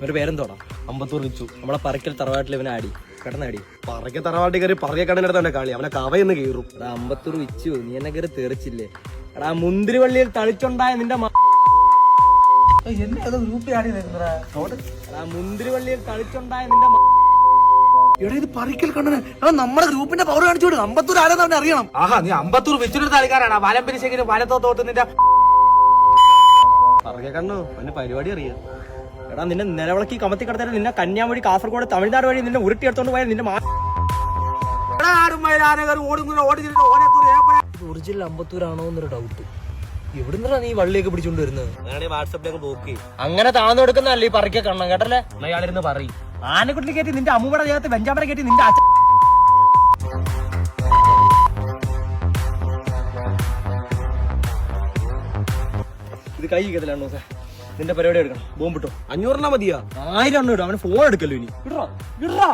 ഇവന്റെ പേരെന്തോടാ? അമ്പത്തൂർ വിച്ചു. നമ്മളെ പറക്കൽ തറവാട്ടിൽ ഇവനെ ആടി കിടന്നാടി. പറക്കെ തറവാട്ടി കയറി പറക്കെ കണ്ണിനടുത്ത് കളി. അവനെ കവയെന്ന് കീറും. എടാ അമ്പത്തൂർ വിച്ചു, നീ എന്നെ കയറി തെറിച്ചില്ലേ? എടാ മുന്തിരിവള്ളിയിൽ തളിച്ചുണ്ടായ നിന്റെ മുന്തിരിവള്ളിയിൽ തളിച്ചുണ്ടായ നിന്റെ എടാ ഇത് പറിക്കൽ കണ്ണന് നമ്മുടെ ഗ്രൂപ്പിന്റെ പവർ കാണിച്ചു വിടും. അമ്പത്തൂർ ആരാന്ന് അവനെ അറിയണം. ആഹാ, നീ അമ്പത്തൂർ വിച്ചിട്ട് കളിക്കാരാണ്. വലംപിരിശെങ്കിലും വലത്തോട്ട് നിന്റെ പറക്കെ കണ്ണു അവന്റെ പരിപാടി അറിയാം. എടാ നിന്നെ നിലവിളക്കി കമത്തി കിടത്താൻ നിന്നെ കന്യാകുമാരി കാസർഗോഡ് തമിഴ്നാട് വഴി നിന്നെ ഉരുട്ടിയെടുത്തോണ്ട് പോയാൽ നിന്റെ ഒറിജിനൽ അമ്പത്തൂരാണോ എന്നൊരു ഡൗട്ട്. എവിടുന്നാ നീ വള്ളിയൊക്കെ പിടിച്ചോണ്ട് വരുന്നത്? വാട്സാപ്പിലേക്ക് നോക്കി അങ്ങനെ താന്നു കൊടുക്കുന്നല്ലേ ഈ പറക്കെ കണ്ണം കേട്ടല്ലേ? അയാളിരുന്ന് പറയും. ആനക്കുട്ടിൽ കയറ്റി നിന്റെ അമ്മൂടെ ദേഹത്ത് വെഞ്ചാമര കയറ്റി നിന്റെ അച്ഛൻ ഇത് കൈ കത്തിലാണോ സാർ? നിന്റെ പരിപാടി എടുക്കണം. ബോംബിട്ടോ 500 മതിയാ? 1000 ഇടും. അവന് ഫോൺ എടുക്കല്ലോ ഇനി. ഇടാ